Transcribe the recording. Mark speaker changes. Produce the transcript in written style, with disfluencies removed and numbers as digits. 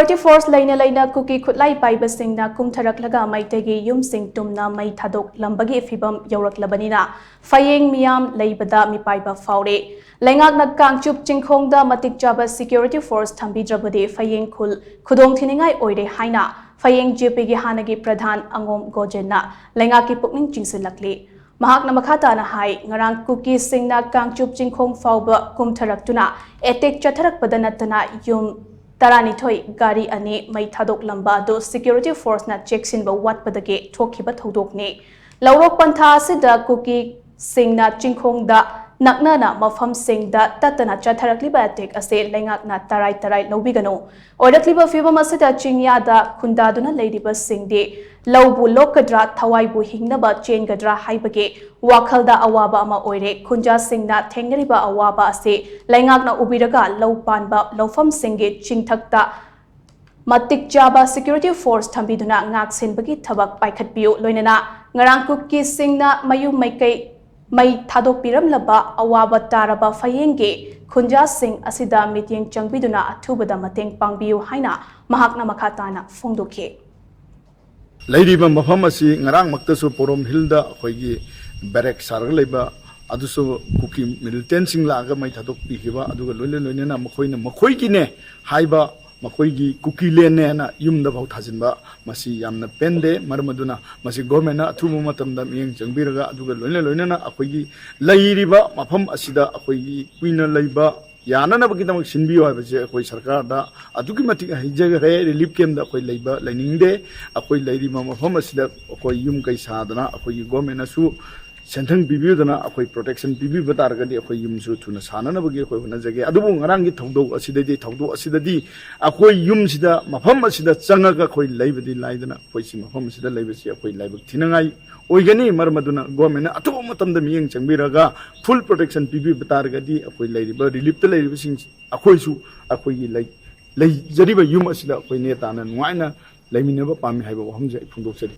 Speaker 1: Security Force leina Kuki khutlai paiba singna kumtharaklaga Meitei yumsing tumna mai thadoklambagi phivam youraklabanina Phayeng Meeyam Leibada Meepaiba Phaore Leingakna Kangchup Chingkhongda Matik Chaba Security Force thambidrabadi Phayeng khul khudongthiningai oire haina Phayeng GP gi hannagi Pradhan Angom Gojen na leingak pukning chingshillakli Mahakna makhatana hai ngarang Kuki singna Kangchup Chingkhong fauba kumtharaktuna etek chatharakpada natana yum Taranithoi gari ani mai thadoklambagi Security Force na cheksinba watpadage thokiba thodokne laurok pantha asida Kuki singna Chingkhongda nakna mafam singda tatana chatharakliba atek ase leingakna tarai lobigano oirakliba phivam asida chingyada khundaduna leiriba singde laubu lokadra thawaibu hingnaba chengadra haibage wakhalda awaba ama oire khunja singna thengnariba awaba ase leingakna ubiraga laupanba laufam singge chingthakta Matik Chaba Security Force thambiduna ngaksenbagi thabak paikhatpiu loinana ngarang Kuki singna mayu Meitei mai thadopiramlaba awaba taraba Phayeng khunja sing asida mityeng changbiduna athubada mateng pangbiu haina mahakna makhatana phongdokhe
Speaker 2: Leiriba mafam asi ngarang maktasu porom hilda khoigi barrack sarga leiba adusu Kuki militant sing laga mai thadok pihiba aduga loine na makhoigi ne haiba makhoigi Kuki lene na yumda bau thajinba masi yamna pende marmaduna masi government na athumu matamda miyeng changbiraga aduga loine na akhoigi leiriba mafam asida akhoigi kuina leiba yana na bagidam sinbiyo habase akoi sarkar da adugi matik hijag re relief camp da akoi leiba lainingde akoi leiri mafam asida akoi yum kai sadana akoi government na su senthang bibiu dana akoi protection bibi batargadi akoi yum su thuna sanana bagi akoi hona jage adubu ngarang gi thawdo asidadi akoi yum sida mafam asida changaga akoi leibadi laidana akoi si mafam asida leibasi akoi laibak thinangai oigani marmaduna government atu matamda miyeng changbiraga full protection bibi batargadi akoi leiriba relief ta leiriba sing akoi su akoi gi lei jariba yum asida akoi ne tana nuaina leiminaba pami haiba hamja phungdok sari